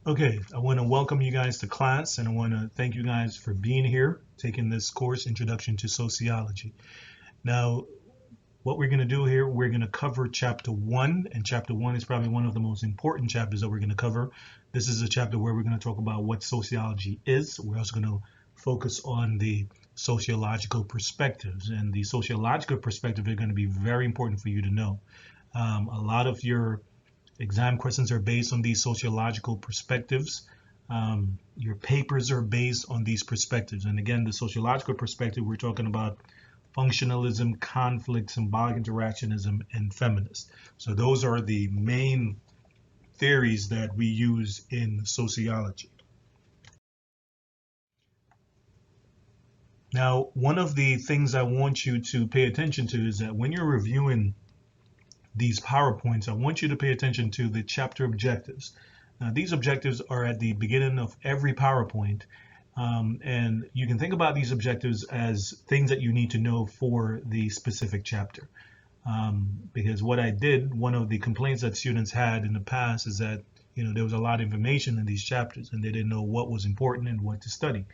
Okay, I want to welcome you guys to class, and I want to thank you guys for being here, taking this course, Introduction to Sociology. Now, what we're going to do here, we're going to cover chapter 1, and chapter 1 is probably one of the most important chapters that we're going to cover. This is a chapter where we're going to talk about what sociology is. We're also going to focus on the sociological perspectives, and the sociological perspective are going to be very important for you to know. A lot of your exam questions are based on these sociological perspectives. Your papers are based on these perspectives. And again, the sociological perspective, we're talking about functionalism, conflict, symbolic interactionism, and feminist. So those are the main theories that we use in sociology. Now, one of the things I want you to pay attention to is that when you're reviewing these PowerPoints, I want you to pay attention to the chapter objectives. Now, these objectives are at the beginning of every PowerPoint, and you can think about these objectives as things that you need to know for the specific chapter. Because what I did, one of the complaints that students had in the past is that there was a lot of information in these chapters and they didn't know what was important and what to study.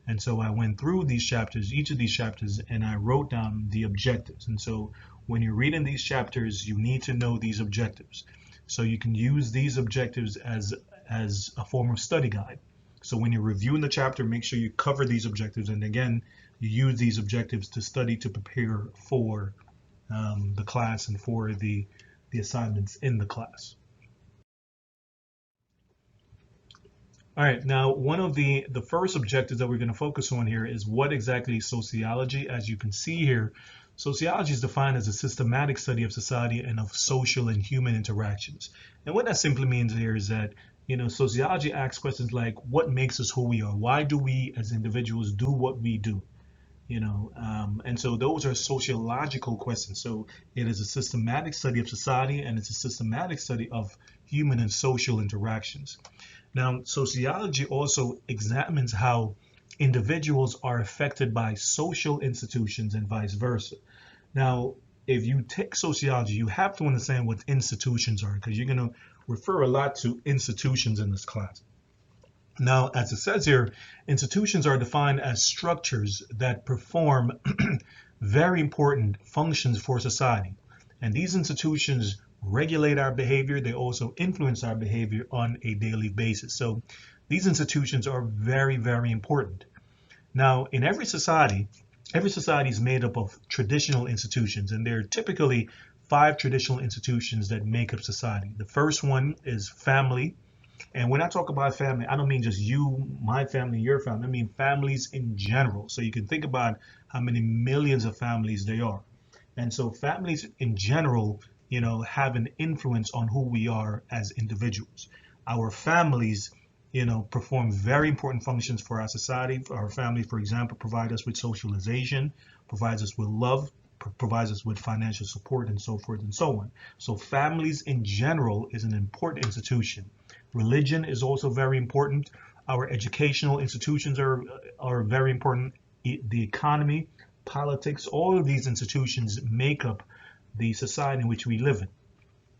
And so I went through these chapters, each of these chapters, and I wrote down the objectives. And so when you're reading these chapters, you need to know these objectives. So you can use these objectives as a form of study guide. So when you're reviewing the chapter, make sure you cover these objectives. And again, you use these objectives to study, to prepare for the class and for the assignments in the class. All right, now one of the first objectives that we're going to focus on here is what exactly is sociology. As you can see here, sociology is defined as a systematic study of society and of social and human interactions. And what that simply means here is that, sociology asks questions like, what makes us who we are? Why do we as individuals do what we do? And so those are sociological questions. So it is a systematic study of society, and it's a systematic study of human and social interactions. Now, sociology also examines how individuals are affected by social institutions and vice versa. Now, if you take sociology, you have to understand what institutions are, because you're going to refer a lot to institutions in this class. Now, as it says here, institutions are defined as structures that perform very important functions for society. And these institutions regulate our behavior. They also influence our behavior on a daily basis. So these institutions are very, very important. Now, in every society is made up of traditional institutions, and there are typically 5 traditional institutions that make up society. The first one is family. And when I talk about family, I don't mean just you, my family, your family. I mean families in general. So you can think about how many millions of families there are. And so families in general, have an influence on who we are as individuals. Our families, perform very important functions for our society. Our family, for example, provide us with socialization, provides us with love, provides us with financial support, and so forth and so on. So families in general is an important institution. Religion is also very important. Our educational institutions are very important. The economy, politics, all of these institutions make up the society in which we live in.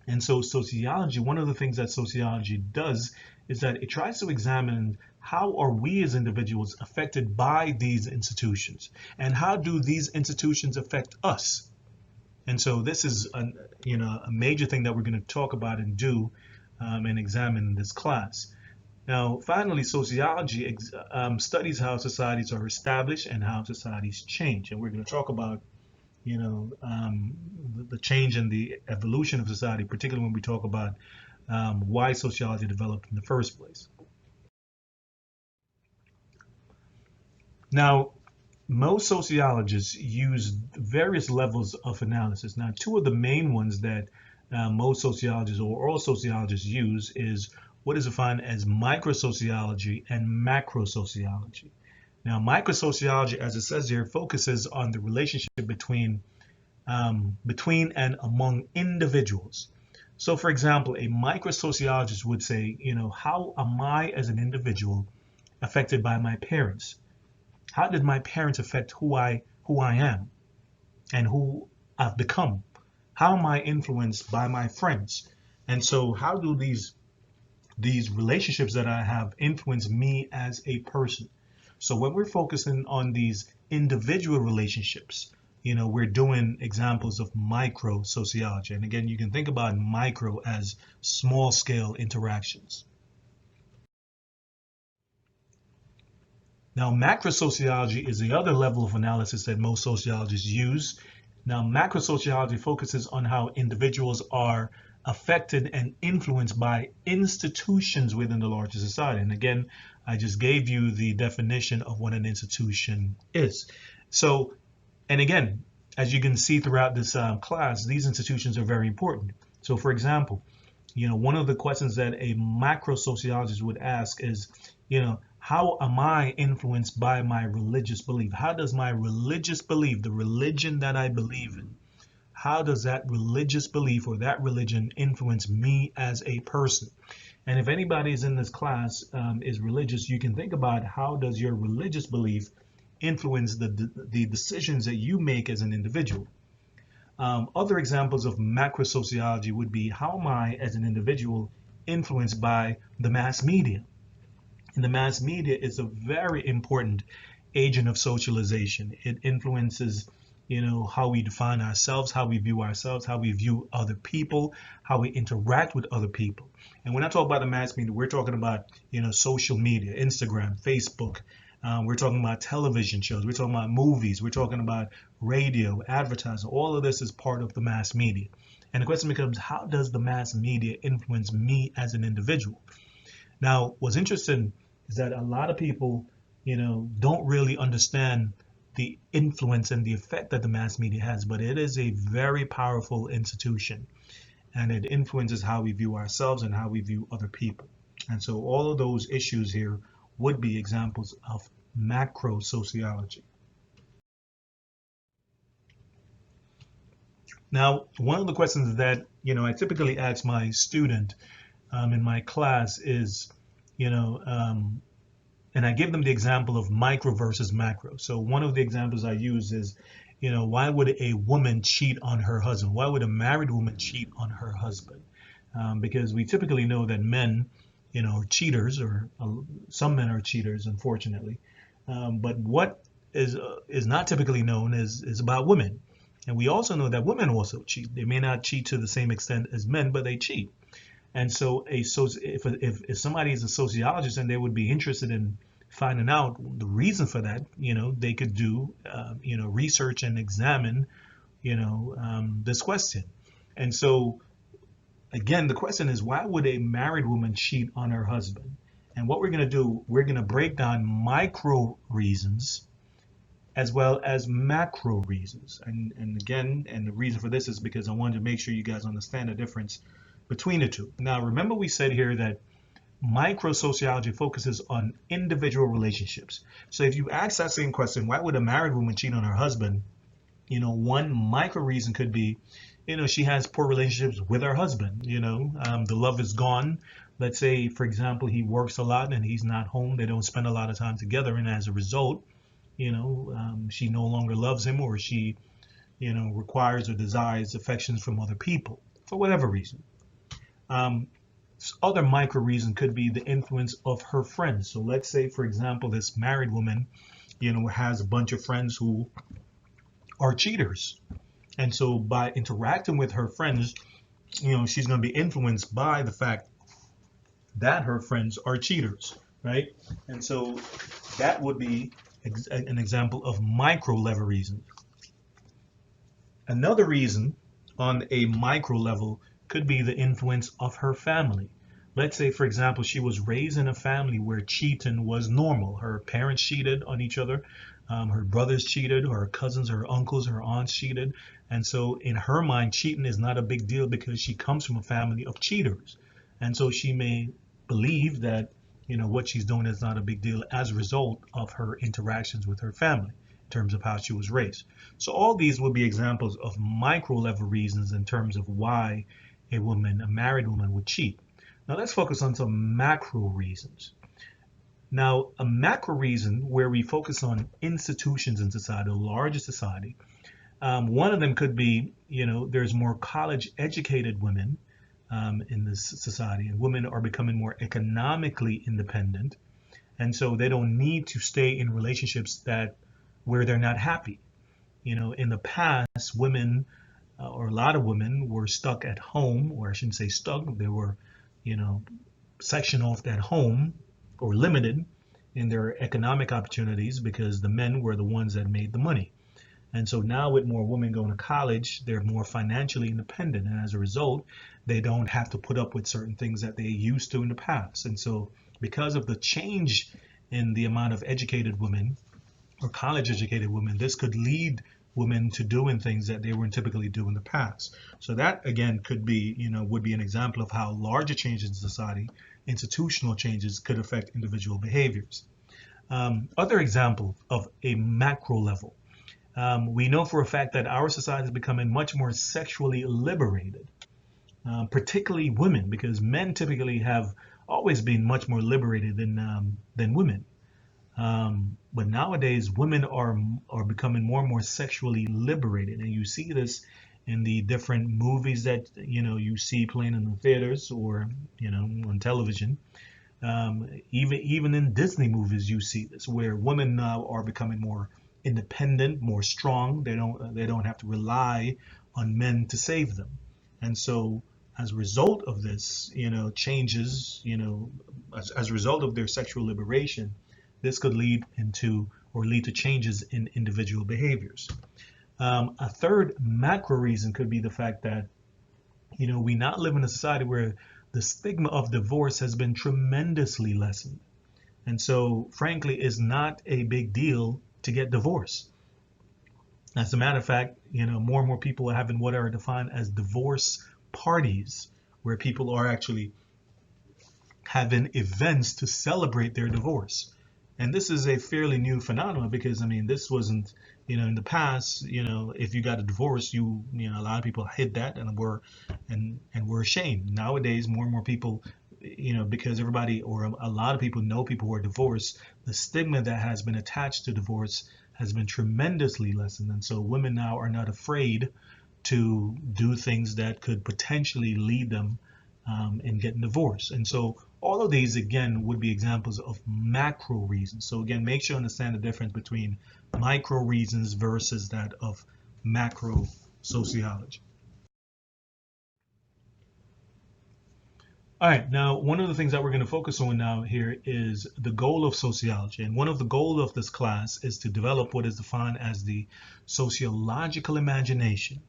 And so sociology, one of the things that sociology does is that it tries to examine how are we as individuals affected by these institutions, and how do these institutions affect us. And so this is a major thing that we're going to talk about and do and examine in this class. Now, finally, sociology studies how societies are established and how societies change. And we're going to talk about the change and the evolution of society, particularly when we talk about why sociology developed in the first place. Now, most sociologists use various levels of analysis. Now, 2 of the main ones that most sociologists or all sociologists use is what is defined as microsociology and macrosociology. Now, microsociology, as it says here, focuses on the relationship between and among individuals. So, for example, a microsociologist would say, how am I as an individual affected by my parents? How did my parents affect who I am and who I've become? How am I influenced by my friends? And so how do these these relationships that I have influence me as a person. So when we're focusing on these individual relationships, we're doing examples of micro sociology. And again, you can think about micro as small scale interactions. Now, macro sociology is the other level of analysis that most sociologists use. Now, macro sociology focuses on how individuals are affected and influenced by institutions within the larger society. And again, I just gave you the definition of what an institution is. So, and again, as you can see throughout this class, these institutions are very important. So for example, one of the questions that a macro sociologist would ask is, how am I influenced by my religious belief? How does my religious belief, the religion that I believe in, how does that religious belief or that religion influence me as a person? And if anybody is in this class is religious, you can think about how does your religious belief influence the decisions that you make as an individual. Other examples of macro sociology would be, how am I as an individual influenced by the mass media? And the mass media is a very important agent of socialization. It influences, how we define ourselves, how we view ourselves, how we view other people, how we interact with other people. And when I talk about the mass media, we're talking about, social media, Instagram, Facebook. We're talking about television shows. We're talking about movies. We're talking about radio, advertising. All of this is part of the mass media. And the question becomes, how does the mass media influence me as an individual? Now, what's interesting is that a lot of people, don't really understand the influence and the effect that the mass media has, but it is a very powerful institution, and it influences how we view ourselves and how we view other people. And so all of those issues here would be examples of macro sociology. Now, one of the questions that, I typically ask my student in my class is, and I give them the example of micro versus macro. So one of the examples I use is, why would a woman cheat on her husband? Why would a married woman cheat on her husband? Because we typically know that men, are cheaters, or some men are cheaters, unfortunately. But what is not typically known is about women. And we also know that women also cheat. They may not cheat to the same extent as men, but they cheat. And so if somebody is a sociologist and they would be interested in finding out the reason for that, they could do, research and examine, this question. And so, again, the question is, why would a married woman cheat on her husband? And what we're going to do, we're going to break down micro reasons as well as macro reasons. And again, and the reason for this is because I wanted to make sure you guys understand the difference between the two. Now, remember we said here that micro sociology focuses on individual relationships. So if you ask that same question, why would a married woman cheat on her husband? One micro reason could be, she has poor relationships with her husband. The love is gone. Let's say, for example, he works a lot and he's not home. They don't spend a lot of time together. And as a result, she no longer loves him, or she, requires or desires affections from other people for whatever reason. Other micro reason could be the influence of her friends. So let's say, for example, this married woman, has a bunch of friends who are cheaters. And so by interacting with her friends, she's going to be influenced by the fact that her friends are cheaters, right? And so that would be an example of micro level reason. Another reason on a micro level could be the influence of her family. Let's say, for example, she was raised in a family where cheating was normal. Her parents cheated on each other. Her brothers cheated, her cousins, her uncles, her aunts cheated. And so in her mind, cheating is not a big deal because she comes from a family of cheaters. And so she may believe that, what she's doing is not a big deal as a result of her interactions with her family in terms of how she was raised. So all these would be examples of micro level reasons in terms of why a married woman would cheat. Now let's focus on some macro reasons. Now, a macro reason where we focus on institutions in society, a larger society, one of them could be, there's more college educated women in this society, and women are becoming more economically independent, and so they don't need to stay in relationships where they're not happy. In the past, women or a lot of women were stuck at home, or I shouldn't say stuck, they were, sectioned off at home or limited in their economic opportunities because the men were the ones that made the money. And so now with more women going to college, they're more financially independent. And as a result, they don't have to put up with certain things that they used to in the past. And so because of the change in the amount of educated women or college educated women, this could lead women to doing things that they weren't typically doing in the past. So that again could be, would be an example of how larger changes in society, institutional changes, could affect individual behaviors. Other example of a macro level. We know for a fact that our society is becoming much more sexually liberated, particularly women, because men typically have always been much more liberated than women. But nowadays, women are becoming more and more sexually liberated, and you see this in the different movies that you see playing in the theaters or on television. Even in Disney movies, you see this, where women now are becoming more independent, more strong. They don't have to rely on men to save them, and so as a result of this, changes, as a result of their sexual liberation, this could lead to changes in individual behaviors. A third macro reason could be the fact that, we not live in a society where the stigma of divorce has been tremendously lessened. And so, frankly, it's not a big deal to get divorced. As a matter of fact, more and more people are having what are defined as divorce parties, where people are actually having events to celebrate their divorce. And this is a fairly new phenomenon because, this wasn't, in the past, if you got a divorce, a lot of people hid that and were ashamed. Nowadays, more and more people, because everybody or a lot of people know people who are divorced, the stigma that has been attached to divorce has been tremendously lessened. And so women now are not afraid to do things that could potentially lead them in getting divorced. And so all of these, again, would be examples of macro reasons. So again, make sure you understand the difference between micro reasons versus that of macro sociology. All right, now one of the things that we're going to focus on now here is the goal of sociology. And one of the goals of this class is to develop what is defined as the sociological imagination.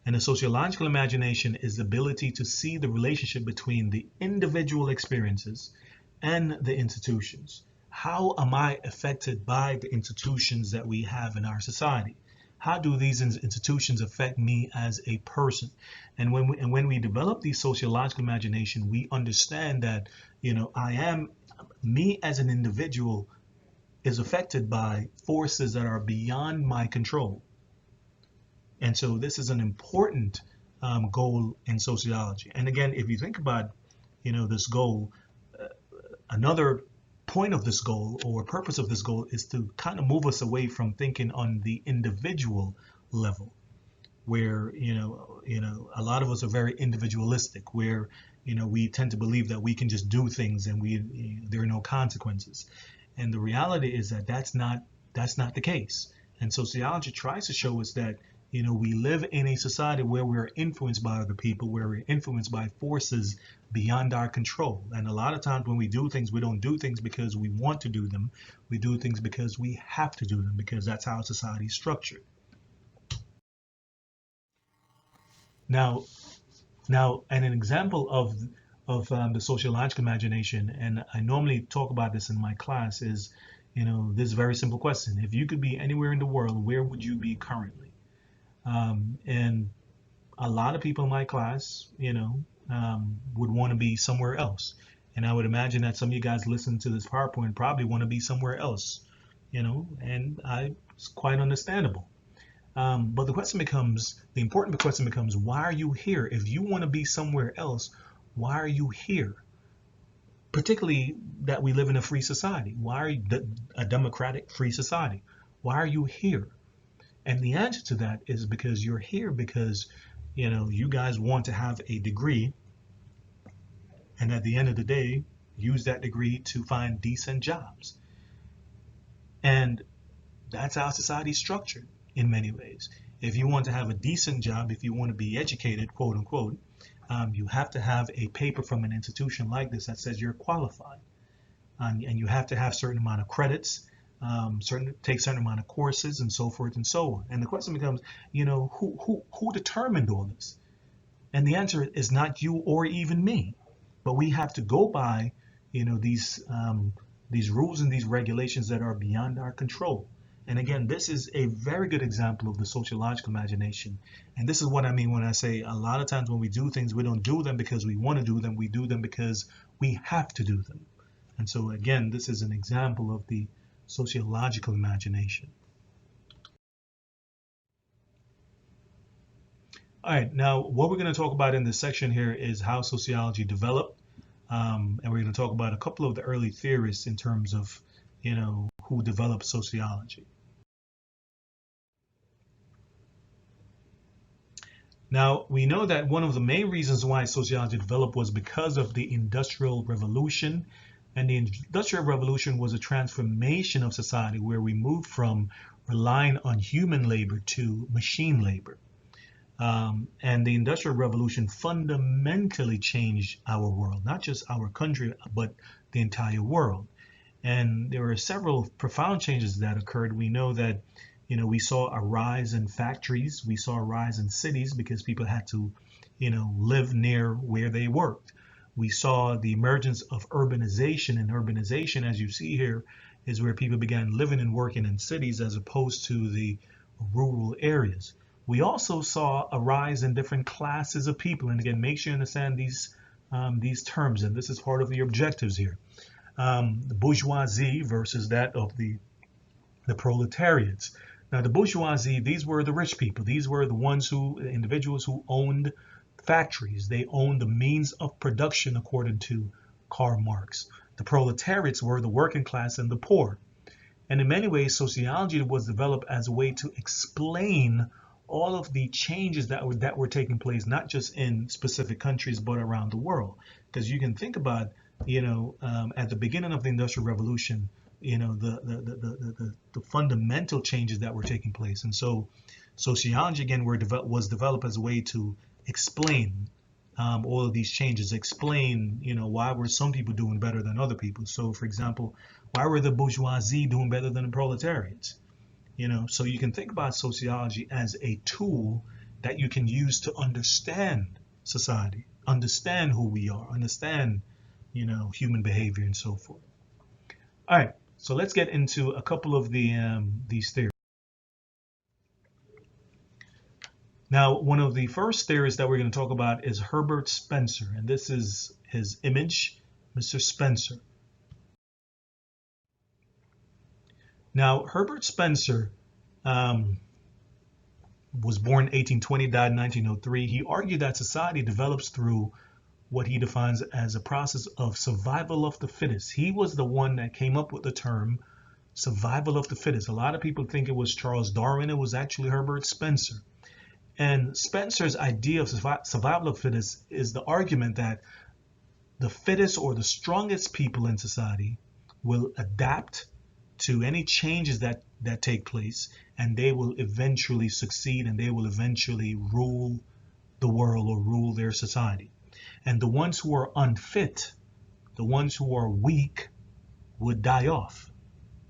And the sociological imagination is the ability to see the relationship between the individual experiences and the institutions. How am I affected by the institutions that we have in our society? How do these institutions affect me as a person? And when we develop the sociological imagination, we understand that, me as an individual is affected by forces that are beyond my control. And so this is an important goal in sociology. And again, if you think about, this goal, another point of this goal or purpose of this goal is to kind of move us away from thinking on the individual level, where, a lot of us are very individualistic, where, we tend to believe that we can just do things and there are no consequences. And the reality is that that's not the case. And sociology tries to show us that, we live in a society where we're influenced by other people, where we're influenced by forces beyond our control. And a lot of times when we do things, we don't do things because we want to do them. We do things because we have to do them, because that's how society is structured. Now, and an example of the sociological imagination, and I normally talk about this in my class, is, this very simple question. If you could be anywhere in the world, where would you be currently? And a lot of people in my class, would want to be somewhere else. And I would imagine that some of you guys listening to this PowerPoint probably want to be somewhere else, and it's quite understandable. But the important question becomes, why are you here? If you want to be somewhere else, why are you here? Particularly that we live in a free society. Why are you a democratic free society? Why are you here? And the answer to that is because you're here because, you guys want to have a degree and at the end of the day, use that degree to find decent jobs. And that's how society is structured in many ways. If you want to have a decent job, if you want to be educated, quote unquote, you have to have a paper from an institution like this that says you're qualified. And you have to have certain amount of credits, take certain amount of courses, and so forth and so on. And the question becomes, who determined all this? And the answer is not you or even me, but we have to go by, these rules and these regulations that are beyond our control. And again, this is a very good example of the sociological imagination. And this is what I mean when I say a lot of times when we do things, we don't do them because we want to do them. We do them because we have to do them. And so again, this is an example of the sociological imagination. All right, now what we're going to talk about in this section here is how sociology developed. And we're going to talk about a couple of the early theorists in terms of, who developed sociology. Now, we know that one of the main reasons why sociology developed was because of the Industrial Revolution. And the Industrial Revolution was a transformation of society where we moved from relying on human labor to machine labor. And the Industrial Revolution fundamentally changed our world, not just our country, but the entire world. And there were several profound changes that occurred. We know that we saw a rise in factories. We saw a rise in cities because people had to, live near where they worked. We saw the emergence of urbanization, and urbanization, as you see here, is where people began living and working in cities as opposed to the rural areas. We also saw a rise in different classes of people. And again, make sure you understand these terms, and this is part of the objectives here. The bourgeoisie versus that of the proletariats. Now, the bourgeoisie, these were the rich people. These were the individuals who owned factories. They owned the means of production, according to Karl Marx. The proletariats were the working class and the poor. And in many ways, sociology was developed as a way to explain all of the changes that were taking place, not just in specific countries, but around the world. Because you can think about, at the beginning of the Industrial Revolution, the fundamental changes that were taking place. And so sociology, again, was developed as a way to explain all of these changes, explain, why were some people doing better than other people. So, for example, why were the bourgeoisie doing better than the proletariats? So you can think about sociology as a tool that you can use to understand society, understand who we are, understand, human behavior and so forth. All right, so let's get into a couple of these theories. Now, one of the first theorists that we're going to talk about is Herbert Spencer, and this is his image, Mr. Spencer. Now, Herbert Spencer was born in 1820, died in 1903. He argued that society develops through what he defines as a process of survival of the fittest. He was the one that came up with the term survival of the fittest. A lot of people think it was Charles Darwin. It was actually Herbert Spencer. And Spencer's idea of survival of the fittest is the argument that the fittest or the strongest people in society will adapt to any changes that take place, and they will eventually succeed, and they will eventually rule the world or rule their society. And the ones who are unfit, the ones who are weak, would die off.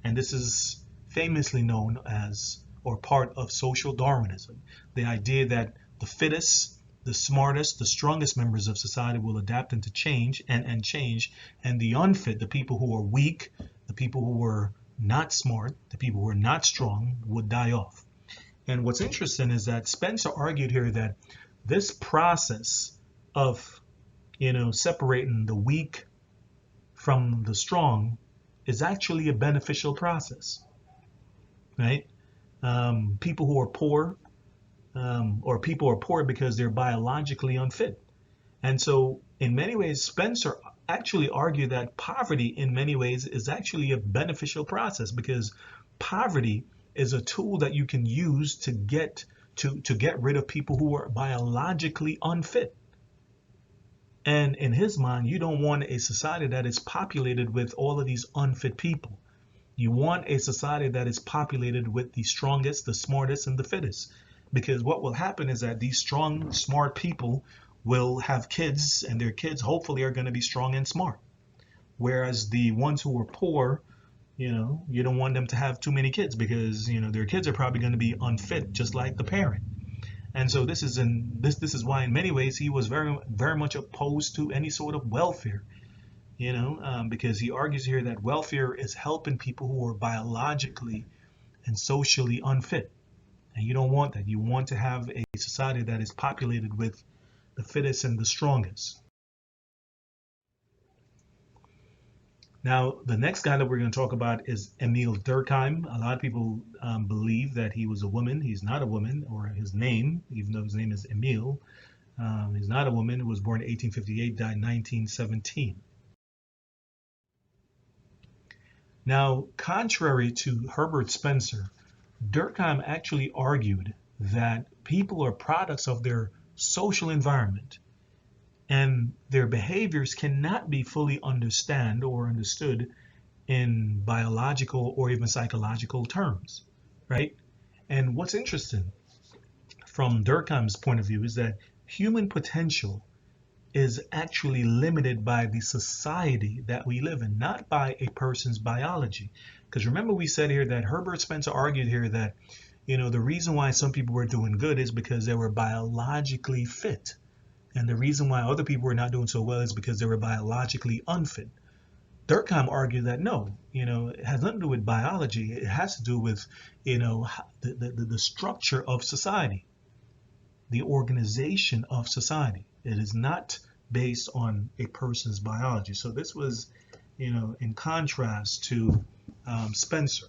And this is famously known as, or part of, social Darwinism. The idea that the fittest, the smartest, the strongest members of society will adapt into change and change, and the unfit, the people who are weak, the people who were not smart, the people who are not strong, would die off. And what's interesting is that Spencer argued here that this process of separating the weak from the strong is actually a beneficial process, right? People who are poor, or people are poor because they're biologically unfit. And so in many ways, Spencer actually argued that poverty in many ways is actually a beneficial process, because poverty is a tool that you can use to get rid of people who are biologically unfit. And in his mind, you don't want a society that is populated with all of these unfit people. You want a society that is populated with the strongest, the smartest, and the fittest. Because what will happen is that these strong, smart people will have kids, and their kids hopefully are going to be strong and smart. Whereas the ones who are poor, you don't want them to have too many kids because, their kids are probably going to be unfit, just like the parent. And so this is why in many ways he was very, very much opposed to any sort of welfare. Because he argues here that welfare is helping people who are biologically and socially unfit. And you don't want that. You want to have a society that is populated with the fittest and the strongest. Now, the next guy that we're going to talk about is EMILE Durkheim. A lot of people believe that he was a woman. He's not a woman, or his name, even though his name is EMILE, he's not a woman. He was born in 1858, died in 1917. Now, contrary to Herbert Spencer, Durkheim actually argued that people are products of their social environment, and their behaviors cannot be fully understood in biological or even psychological terms, right? And what's interesting from Durkheim's point of view is that human potential is actually limited by the society that we live in, not by a person's biology. Because remember, we said here that Herbert Spencer argued here that, the reason why some people were doing good is because they were biologically fit. And the reason why other people were not doing so well is because they were biologically unfit. Durkheim argued that no, it has nothing to do with biology. It has to do with, the structure of society, the organization of society. It is not based on a person's biology. So this was, in contrast to Spencer.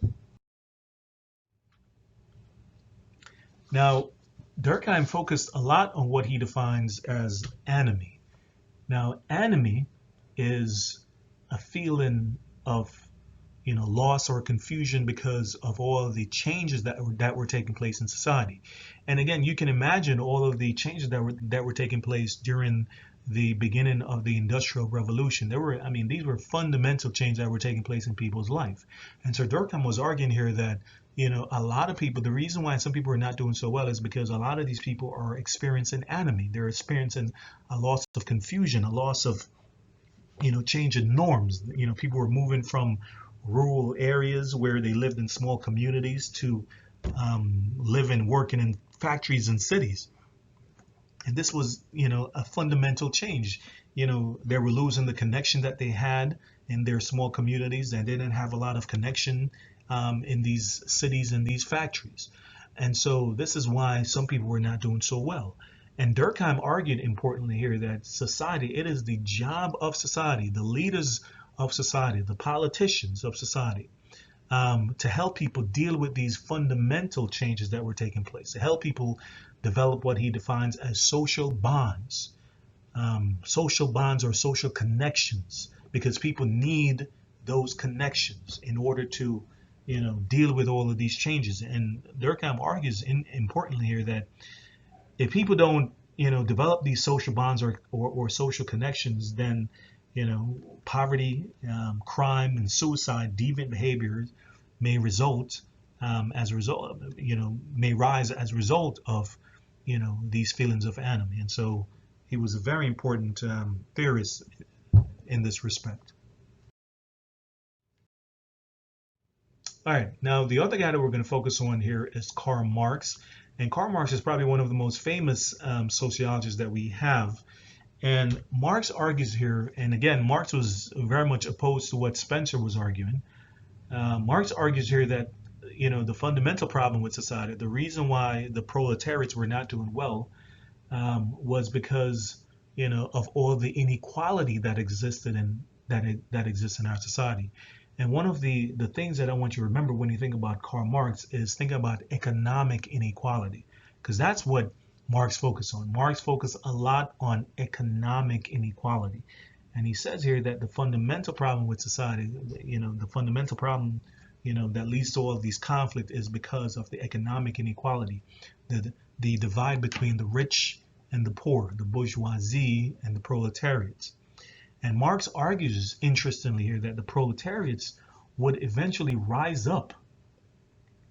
Now, Durkheim focused a lot on what he defines as ANOMIE. Now, ANOMIE is a feeling of, loss or confusion because of all of the changes that were taking place in society. And again, you can imagine all of the changes that were taking place during the beginning of the Industrial Revolution. These were fundamental changes that were taking place in people's life. And so Durkheim was arguing here that, a lot of people, the reason why some people are not doing so well is because a lot of these people are experiencing ANOMIE. They're experiencing a loss of confusion, a loss of, change in norms. People were moving from rural areas where they lived in small communities to living, working in factories and cities. And this was, a fundamental change. They were losing the connection that they had in their small communities, and they didn't have a lot of connection in these cities and these factories. And so this is why some people were not doing so well. And Durkheim argued importantly here that society, it is the job of society, the leaders of society, the politicians of society, to help people deal with these fundamental changes that were taking place, to help people develop what he defines as social bonds or social connections, because people need those connections in order to, deal with all of these changes. And Durkheim argues importantly here that if people don't, develop these social bonds or social connections, then, poverty, crime, and suicide, deviant behaviors may result as a result, may rise as a result of, these feelings of ANOMIE. And so he was a very important theorist in this respect. All right, now the other guy that we're going to focus on here is Karl Marx. And Karl Marx is probably one of the most famous sociologists that we have. And Marx argues here, and again, Marx was very much opposed to what Spencer was arguing. Marx argues here that, the fundamental problem with society, the reason why the proletariats were not doing well, was because, of all the inequality that existed and that exists in our society. And one of the things that I want you to remember when you think about Karl Marx is think about economic inequality, because that's what Marx focused on. Marx focused a lot on economic inequality. And he says here that the fundamental problem with society, the fundamental problem, that leads to all of these conflict is because of the economic inequality, the divide between the rich and the poor, the bourgeoisie and the proletariats. And Marx argues, interestingly here, that the proletariats would eventually rise up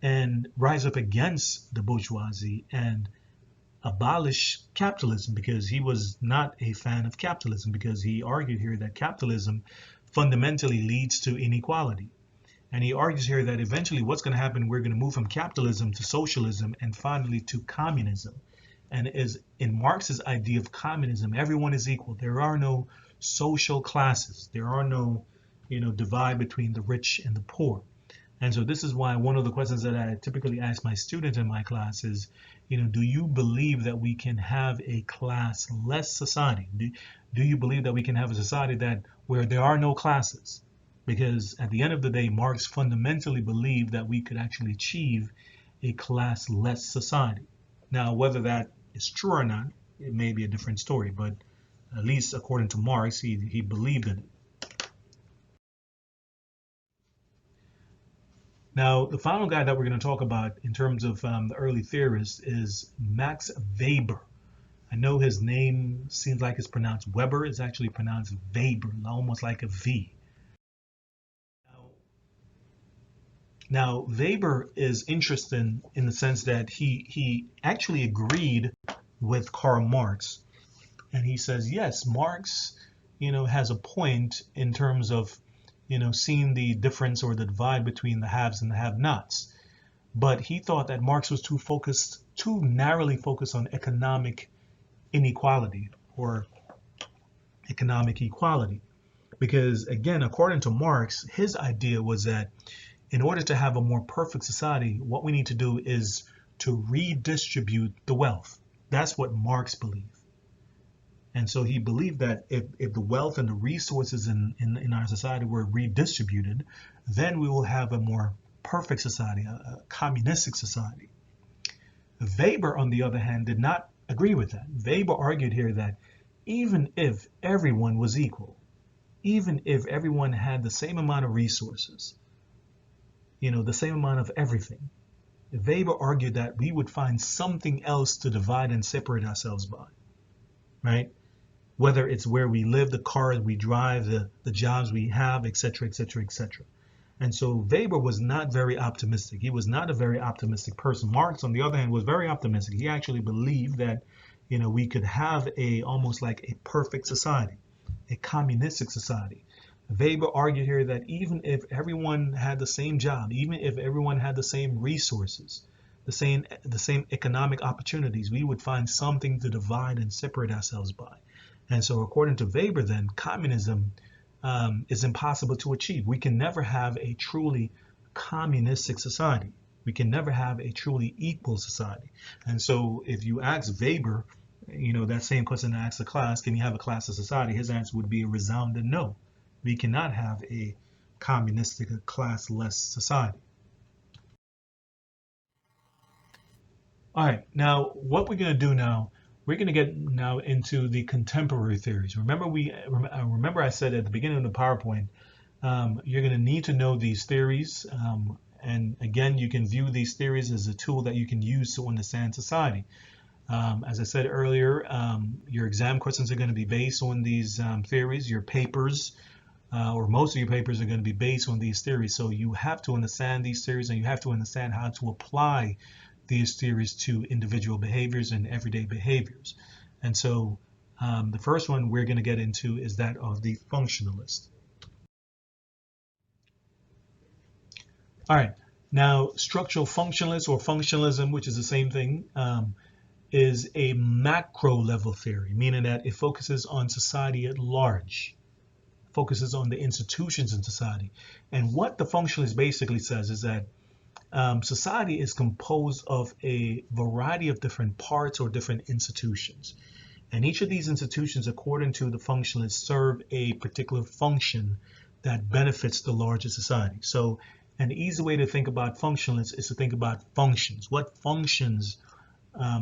against the bourgeoisie and abolish capitalism, because he was not a fan of capitalism, because he argued here that capitalism fundamentally leads to inequality. And he argues here that eventually what's going to happen, we're going to move from capitalism to socialism and finally to communism. And is in Marx's idea of communism, everyone is equal. There are no social classes. There are no, divide between the rich and the poor. And so this is why one of the questions that I typically ask my students in my class is, do you believe that we can have a class-less society? Do you believe that we can have a society where there are no classes? Because at the end of the day, Marx fundamentally believed that we could actually achieve a class-less society. Now, whether that is true or not, it may be a different story, but at least according to Marx, he believed in it. Now, the final guy that we're going to talk about in terms of the early theorists is Max Weber. I know his name seems like it's pronounced Weber. It's actually pronounced Weber, almost like a V. Now, Weber is interesting in the sense that he actually agreed with Karl Marx. And he says, yes, Marx, has a point in terms of, seeing the difference or the divide between the haves and the have-nots. But he thought that Marx was too narrowly focused on economic inequality or economic equality. Because again, according to Marx, his idea was that in order to have a more perfect society, what we need to do is to redistribute the wealth. That's what Marx believed. And so he believed that if the wealth and the resources in our society were redistributed, then we will have a more perfect society, a communistic society. Weber, on the other hand, did not agree with that. Weber argued here that even if everyone was equal, even if everyone had the same amount of resources, the same amount of everything, Weber argued that we would find something else to divide and separate ourselves by, right? Whether it's where we live, the cars we drive, the jobs we have, etc., etc., etc. And so Weber was not very optimistic. He was not a very optimistic person. Marx, on the other hand, was very optimistic. He actually believed that, we could have almost like a perfect society, a communistic society. Weber argued here that even if everyone had the same job, even if everyone had the same resources, the same economic opportunities, we would find something to divide and separate ourselves by. And so according to Weber, then, communism is impossible to achieve. We can never have a truly communistic society. We can never have a truly equal society. And so if you ask Weber, that same question I asked the class, can you have a class of society? His answer would be a resounding no. We cannot have a communistic, a class-less society. All right, now what we're going to do now, we're going to get now into the contemporary theories. Remember I said at the beginning of the PowerPoint, you're going to need to know these theories. And again, you can view these theories as a tool that you can use to understand society. As I said earlier, your exam questions are going to be based on these theories. Your papers, or most of your papers, are going to be based on these theories. So you have to understand these theories, and you have to understand how to apply these theories to individual behaviors and everyday behaviors. And so the first one we're going to get into is that of the functionalist. All right, now structural functionalist or functionalism, which is the same thing, is a macro level theory, meaning that it focuses on society at large, focuses on the institutions in society. And what the functionalist basically says is that society is composed of a variety of different parts or different institutions. And each of these institutions, according to the functionalists, serve a particular function that benefits the larger society. So an easy way to think about functionalists is to think about functions. What functions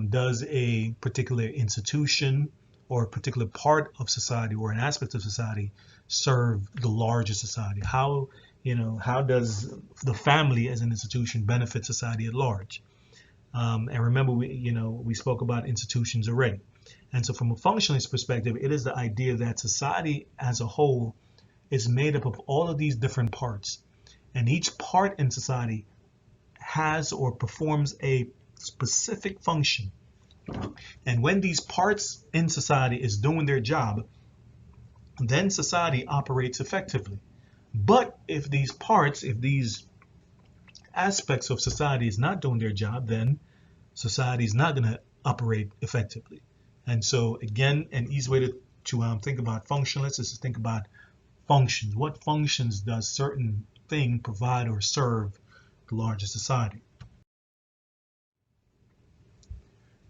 does a particular institution or a particular part of society or an aspect of society serve the larger society? How does the family as an institution benefit society at large? And remember, we spoke about institutions already. And so from a functionalist perspective, it is the idea that society as a whole is made up of all of these different parts. And each part in society has or performs a specific function. And when these parts in society is doing their job, then society operates effectively. But if these parts, if these aspects of society is not doing their job, then society is not going to operate effectively. And so again, an easy way to think about functionalists is to think about functions. What functions does certain thing provide or serve the larger society?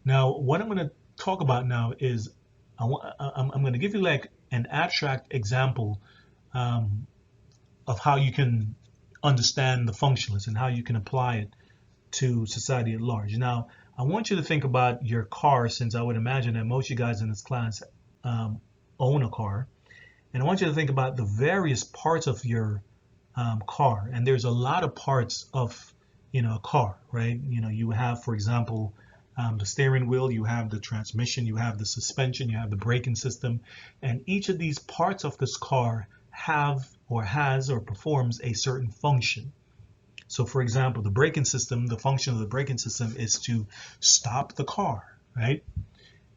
Now, what I'm going to talk about now is I'm going to give you like an abstract example of how you can understand the functionalist and how you can apply it to society at large. Now, I want you to think about your car, since I would imagine that most of you guys in this class own a car. And I want you to think about the various parts of your car. And there's a lot of parts of, a car, right? You have, for example, the steering wheel, you have the transmission, you have the suspension, you have the braking system. And each of these parts of this car have or has or performs a certain function. So for example, the braking system, the function of the braking system is to stop the car, right?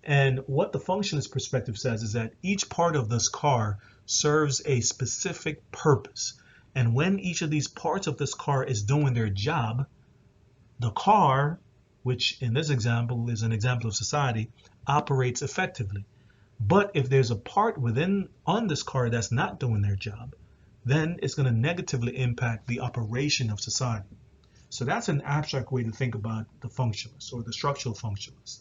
And what the functionalist perspective says is that each part of this car serves a specific purpose. And when each of these parts of this car is doing their job, the car, which in this example is an example of society, operates effectively. But if there's a part on this car that's not doing their job, then it's going to negatively impact the operation of society. So that's an abstract way to think about the functionalist or the structural functionalist.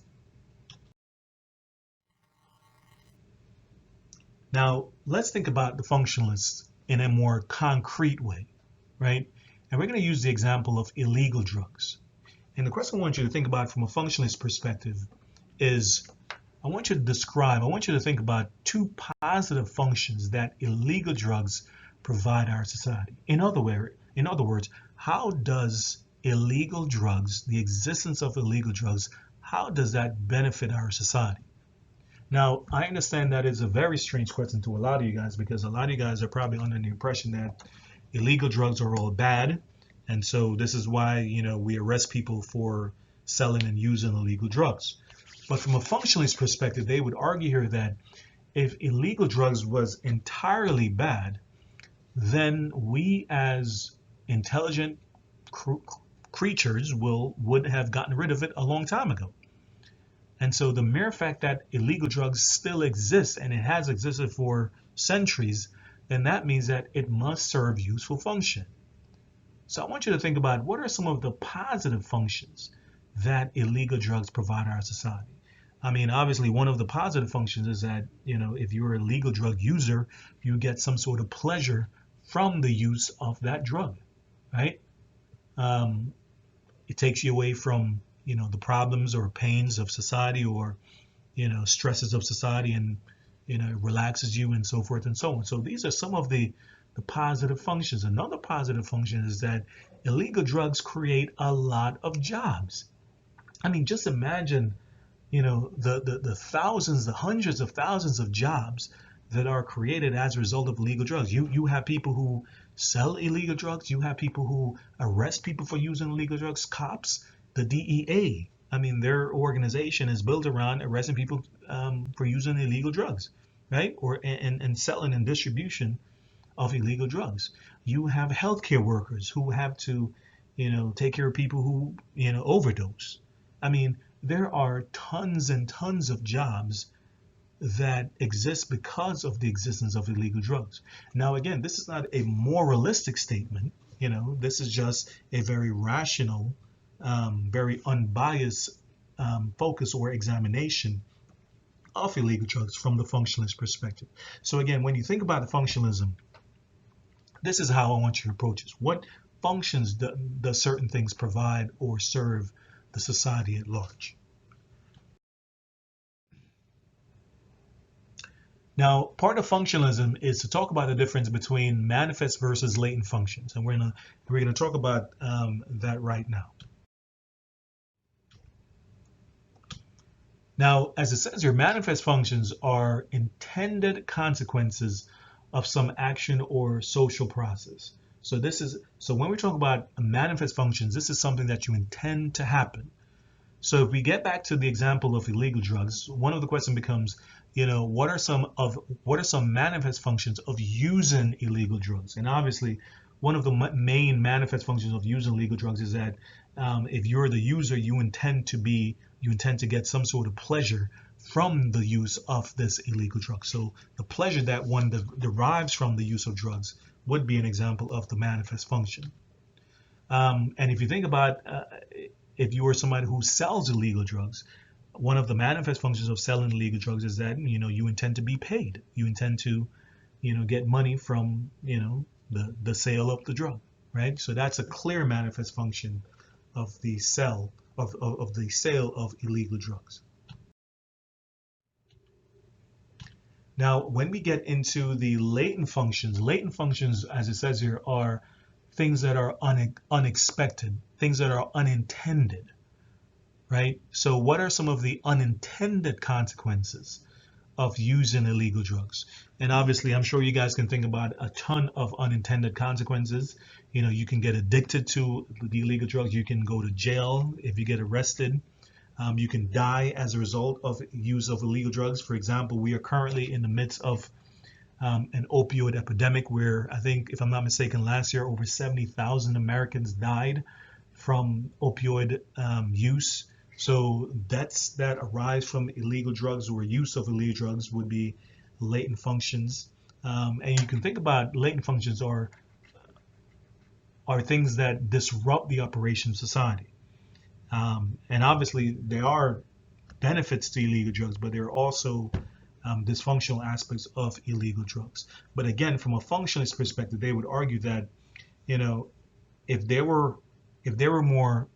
Now, let's think about the functionalist in a more concrete way, right? And we're going to use the example of illegal drugs. And the question I want you to think about from a functionalist perspective is, I want you to think about two positive functions that illegal drugs provide our society. In other words, how does illegal drugs, the existence of illegal drugs, how does that benefit our society? Now, I understand that is a very strange question to a lot of you guys, because a lot of you guys are probably under the impression that illegal drugs are all bad. And so this is why, we arrest people for selling and using illegal drugs. But from a functionalist perspective, they would argue here that if illegal drugs was entirely bad, then we as intelligent creatures would have gotten rid of it a long time ago. And so the mere fact that illegal drugs still exist, and it has existed for centuries, then that means that it must serve useful function. So I want you to think about, what are some of the positive functions that illegal drugs provide our society? I mean, obviously, one of the positive functions is that, if you're a legal drug user, you get some sort of pleasure from the use of that drug, right? It takes you away from, the problems or pains of society, or, stresses of society, and, it relaxes you, and so forth and so on. So these are some of the positive functions. Another positive function is that illegal drugs create a lot of jobs. I mean, just imagine, the thousands, the hundreds of thousands of jobs that are created as a result of illegal drugs. You have people who sell illegal drugs. You have people who arrest people for using illegal drugs. Cops, the DEA. I mean, their organization is built around arresting people for using illegal drugs, right? And selling and distribution of illegal drugs. You have healthcare workers who have to, take care of people who, overdose. I mean, there are tons and tons of jobs that exist because of the existence of illegal drugs. Now, again, this is not a moralistic statement. This is just a very rational, very unbiased focus or examination of illegal drugs from the functionalist perspective. So again, when you think about the functionalism, this is how I want you to approach this. What functions does certain things provide or serve the society at large? Now, part of functionalism is to talk about the difference between manifest versus latent functions, and we're gonna talk about that right now. Now, as it says here, manifest functions are intended consequences of some action or social process. So when we talk about manifest functions, this is something that you intend to happen. So if we get back to the example of illegal drugs, one of the questions becomes, what are some manifest functions of using illegal drugs? And obviously, one of the main manifest functions of using illegal drugs is that if you're the user, you intend to get some sort of pleasure from the use of this illegal drug. So the pleasure that one derives from the use of drugs would be an example of the manifest function. And if you think about if you are somebody who sells illegal drugs, one of the manifest functions of selling illegal drugs is that you intend to be paid. You intend to get money from the sale of the drug, right? So that's a clear manifest function of the sale of illegal drugs. Now, when we get into the latent functions, as it says here, are things that are unexpected, things that are unintended, right? So what are some of the unintended consequences of using illegal drugs? And obviously, I'm sure you guys can think about a ton of unintended consequences. You can get addicted to the illegal drugs. You can go to jail if you get arrested. You can die as a result of use of illegal drugs. For example, we are currently in the midst of an opioid epidemic where I think, if I'm not mistaken, last year over 70,000 Americans died from opioid use. So deaths that arise from illegal drugs or use of illegal drugs would be latent functions. And you can think about latent functions are things that disrupt the operation of society. And obviously there are benefits to illegal drugs, but there are also dysfunctional aspects of illegal drugs. But again, from a functionalist perspective, they would argue that, if there were more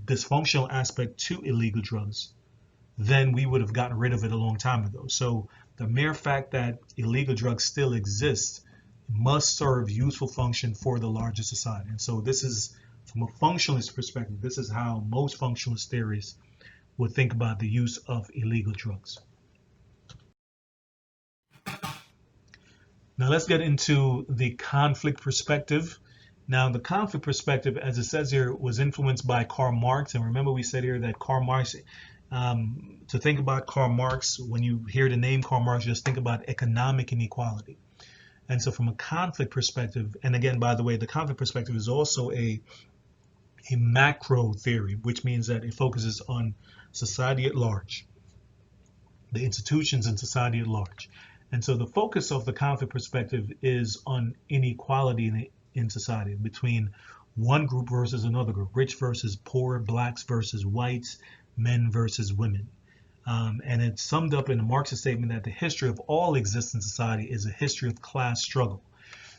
dysfunctional aspect to illegal drugs, then we would have gotten rid of it a long time ago. So the mere fact that illegal drugs still exist must serve useful function for the larger society. And so this is, from a functionalist perspective, this is how most functionalist theories would think about the use of illegal drugs. Now let's get into the conflict perspective. Now the conflict perspective, as it says here, was influenced by Karl Marx. And remember, we said here that Karl Marx, to think about Karl Marx, when you hear the name Karl Marx, just think about economic inequality. And so from a conflict perspective, and again, by the way, the conflict perspective is also a macro theory, which means that it focuses on society at large, the institutions in society at large. And so the focus of the conflict perspective is on inequality in society between one group versus another group, rich versus poor, blacks versus whites, men versus women. And it's summed up in the Marxist statement that the history of all existing society is a history of class struggle.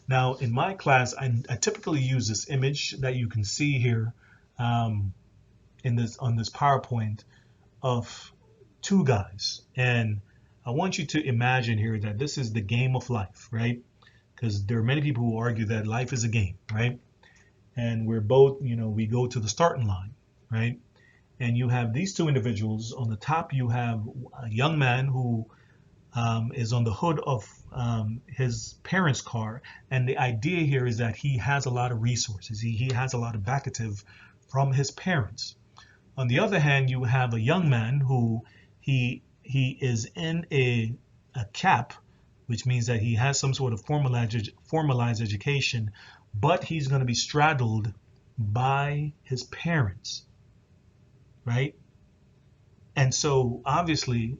Now, in my class, I typically use this image that you can see here on this PowerPoint of two guys. And I want you to imagine here that this is the game of life, right? Because there are many people who argue that life is a game, right? And we're both, we go to the starting line, right? And you have these two individuals. On the top, you have a young man who is on the hood of his parents' car. And the idea here is that he has a lot of resources. He has a lot of backative from his parents. On the other hand, you have a young man who he is in a cap, which means that he has some sort of formalized education, but he's going to be straddled by his parents, right? And so obviously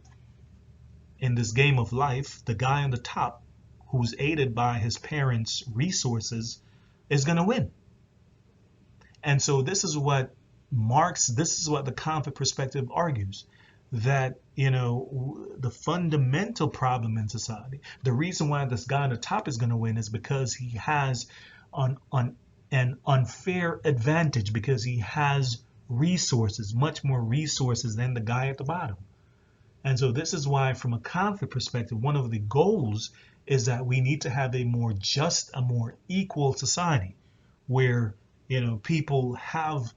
in this game of life, the guy on the top who's aided by his parents' resources is going to win. And so this is what the conflict perspective argues, that the fundamental problem in society, the reason why this guy on the top is going to win is because he has an unfair advantage, because he has resources, much more resources than the guy at the bottom. And so this is why, from a conflict perspective, one of the goals is that we need to have a more just, a more equal society where people have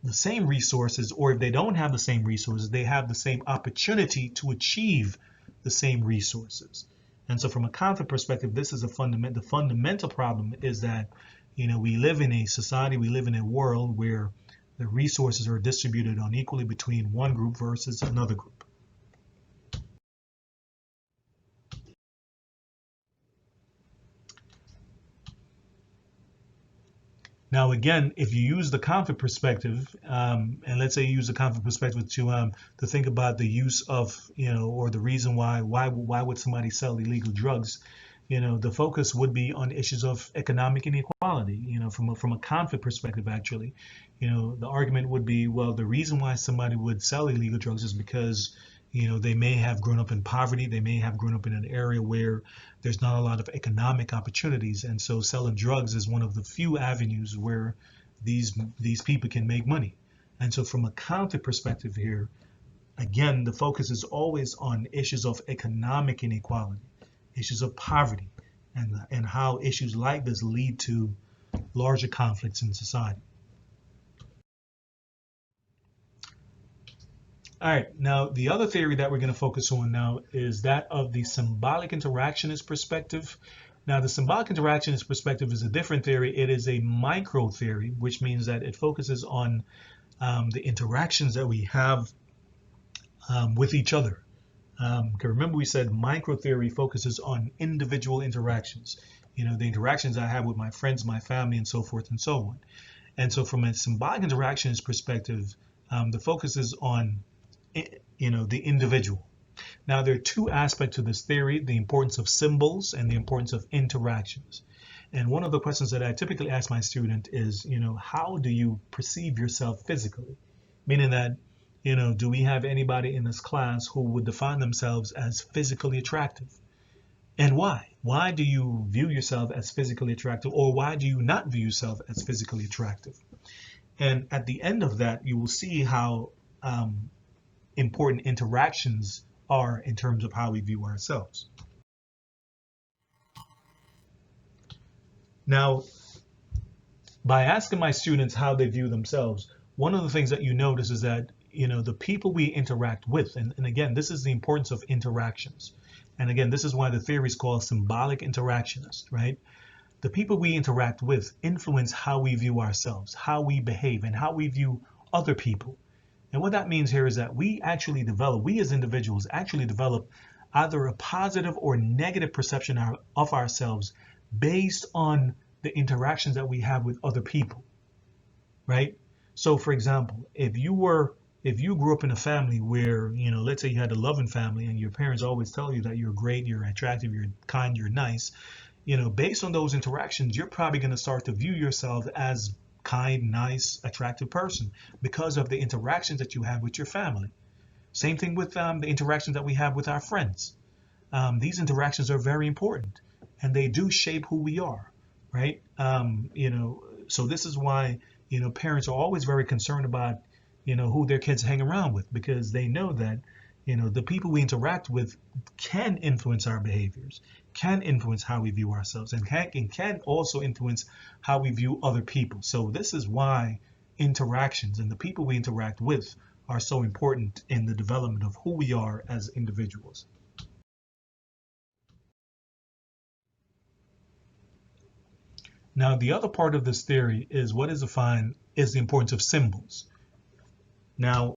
the same resources, or if they don't have the same resources, they have the same opportunity to achieve the same resources. And so from a conflict perspective, this is the fundamental problem is that, we live in a society, we live in a world where the resources are distributed unequally between one group versus another group. Now, again, if you use the conflict perspective, and let's say you use the conflict perspective to think about the use of, or the reason why would somebody sell illegal drugs, the focus would be on issues of economic inequality. From a conflict perspective, actually, the argument would be, well, the reason why somebody would sell illegal drugs is because they may have grown up in poverty. They may have grown up in an area where there's not a lot of economic opportunities. And so selling drugs is one of the few avenues where these people can make money. And so from a conflict perspective here, again, the focus is always on issues of economic inequality, issues of poverty, and how issues like this lead to larger conflicts in society. All right, now the other theory that we're going to focus on now is that of the symbolic interactionist perspective. Now, the symbolic interactionist perspective is a different theory. It is a micro theory, which means that it focuses on the interactions that we have with each other. Remember we said micro theory focuses on individual interactions, the interactions I have with my friends, my family, and so forth and so on. And so from a symbolic interactionist perspective, the focus is on the individual. Now, there are two aspects to this theory: the importance of symbols and the importance of interactions. And one of the questions that I typically ask my student is, how do you perceive yourself physically? Meaning that, do we have anybody in this class who would define themselves as physically attractive? And why? Why do you view yourself as physically attractive, or why do you not view yourself as physically attractive? And at the end of that, you will see how important interactions are in terms of how we view ourselves. Now, by asking my students how they view themselves, one of the things that you notice is that, the people we interact with, and again, this is the importance of interactions. And again, this is why the theory is called symbolic interactionist, right? The people we interact with influence how we view ourselves, how we behave, and how we view other people. And what that means here is that we as individuals actually develop either a positive or negative perception of ourselves based on the interactions that we have with other people, right? So for example, if you grew up in a family where, let's say you had a loving family and your parents always tell you that you're great, you're attractive, you're kind, you're nice, based on those interactions, you're probably going to start to view yourself as kind, nice, attractive person because of the interactions that you have with your family. Same thing with the interactions that we have with our friends. These interactions are very important and they do shape who we are, right? So this is why, parents are always very concerned about, who their kids hang around with, because they know that, the people we interact with can influence our behaviors, can influence how we view ourselves, and can also influence how we view other people. So this is why interactions and the people we interact with are so important in the development of who we are as individuals. Now, the other part of this theory is what is defined is the importance of symbols. Now,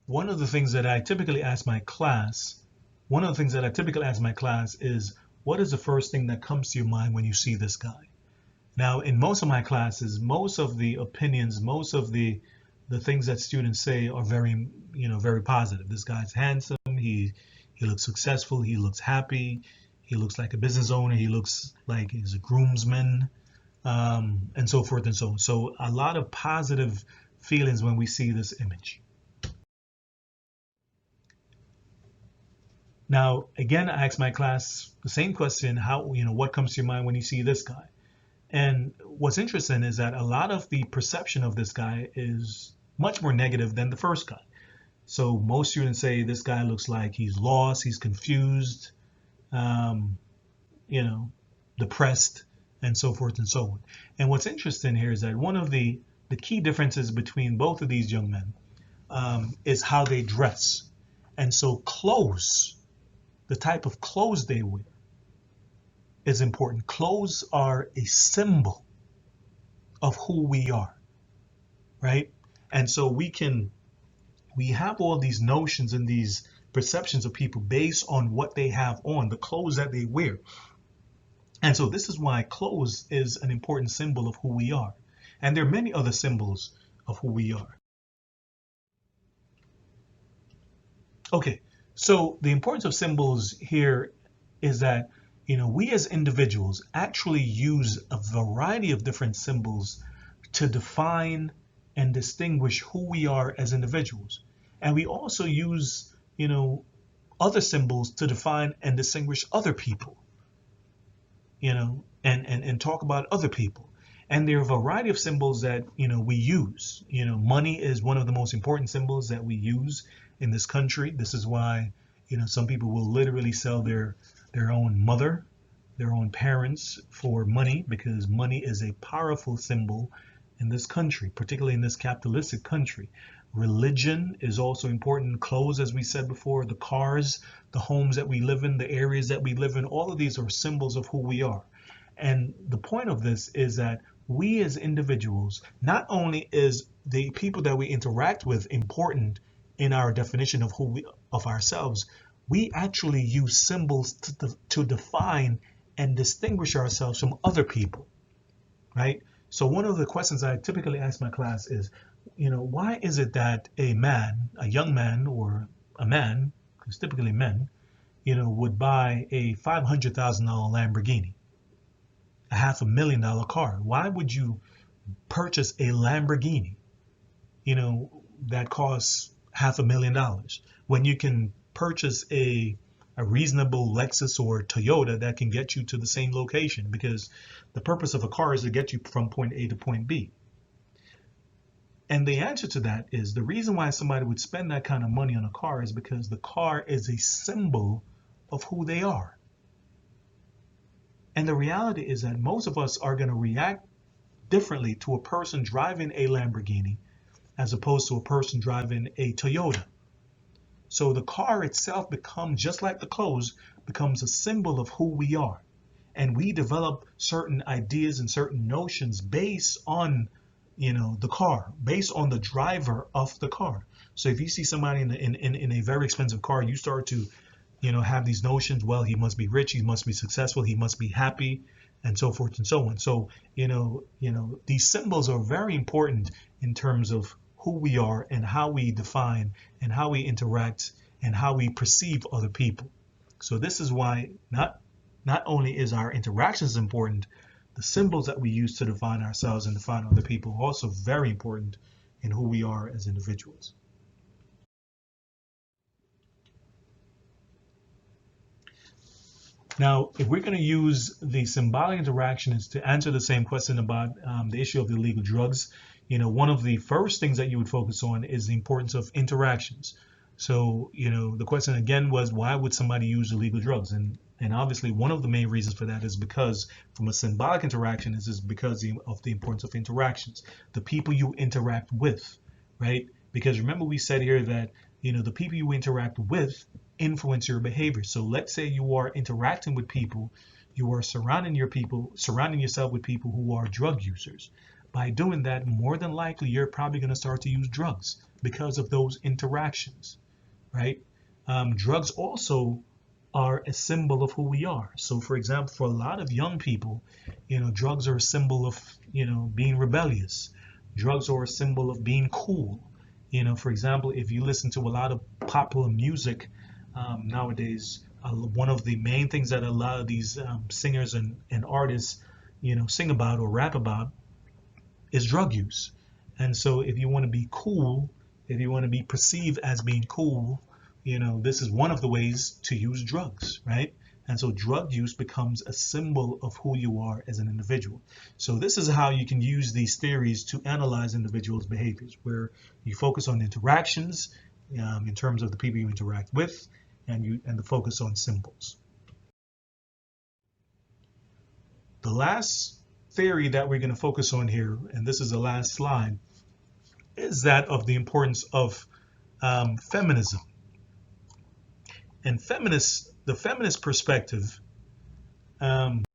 one of the things that I typically ask my class is, what is the first thing that comes to your mind when you see this guy? Now, in most of my classes, most of the opinions, most of the things that students say are very, very positive. This guy's handsome, he looks successful, he looks happy, he looks like a business owner, he looks like he's a groomsman, and so forth and so on. So a lot of positive feelings when we see this image. Now, again, I ask my class the same question: what comes to your mind when you see this guy? And what's interesting is that a lot of the perception of this guy is much more negative than the first guy. So most students say this guy looks like he's lost, he's confused, depressed, and so forth and so on. And what's interesting here is that one of the the key differences between both of these young men is how they dress. And so clothes, the type of clothes they wear, is important. Clothes are a symbol of who we are, right? And so we have all these notions and these perceptions of people based on what they have on, the clothes that they wear. And so this is why clothes is an important symbol of who we are. And there are many other symbols of who we are. Okay, so the importance of symbols here is that, we as individuals actually use a variety of different symbols to define and distinguish who we are as individuals. And we also use, other symbols to define and distinguish other people, and talk about other people. And there are a variety of symbols that, we use. Money is one of the most important symbols that we use in this country. This is why, some people will literally sell their own mother, their own parents for money, because money is a powerful symbol in this country, particularly in this capitalistic country. Religion is also important. Clothes, as we said before, the cars, the homes that we live in, the areas that we live in, all of these are symbols of who we are. And the point of this is that we as individuals, not only is the people that we interact with important in our definition of of ourselves, we actually use symbols to define and distinguish ourselves from other people, right? So one of the questions I typically ask my class is, why is it that a young man, or a man, because typically men, would buy a $500,000 Lamborghini, a $500,000 car? Why would you purchase a Lamborghini, that costs $500,000 when you can purchase a reasonable Lexus or Toyota that can get you to the same location? Because the purpose of a car is to get you from point A to point B. And the answer to that is, the reason why somebody would spend that kind of money on a car is because the car is a symbol of who they are. And the reality is that most of us are going to react differently to a person driving a Lamborghini as opposed to a person driving a Toyota. So the car itself becomes, just like the clothes, becomes a symbol of who we are. And we develop certain ideas and certain notions based on, the car, based on the driver of the car. So if you see somebody in a very expensive car, you start to, have these notions. Well, he must be rich, he must be successful, he must be happy, and so forth and so on. So, these symbols are very important in terms of who we are and how we define and how we interact and how we perceive other people. So this is why not only is our interactions important, the symbols that we use to define ourselves and define other people are also very important in who we are as individuals. Now, if we're going to use the symbolic interactionist to answer the same question about the issue of illegal drugs, one of the first things that you would focus on is the importance of interactions. So, the question again was, why would somebody use illegal drugs? And obviously one of the main reasons for that is because from a symbolic interaction is because of the importance of interactions, the people you interact with, right? Because remember we said here that, the people you interact with influence your behavior. So let's say you are interacting with people, you are surrounding yourself with people who are drug users. By doing that, more than likely, you're probably going to start to use drugs because of those interactions, right? Drugs also are a symbol of who we are. So for example, for a lot of young people, drugs are a symbol of, being rebellious. Drugs are a symbol of being cool. For example, if you listen to a lot of popular music nowadays, one of the main things that a lot of these singers and artists, sing about or rap about is drug use. And so if you want to be cool, if you want to be perceived as being cool, this is one of the ways to use drugs, right? And so drug use becomes a symbol of who you are as an individual. So this is how you can use these theories to analyze individuals' behaviors, where you focus on interactions in terms of the people you interact with, and the focus on symbols. The last theory that we're going to focus on here, and this is the last slide, is that of the importance of feminism. And the feminist perspective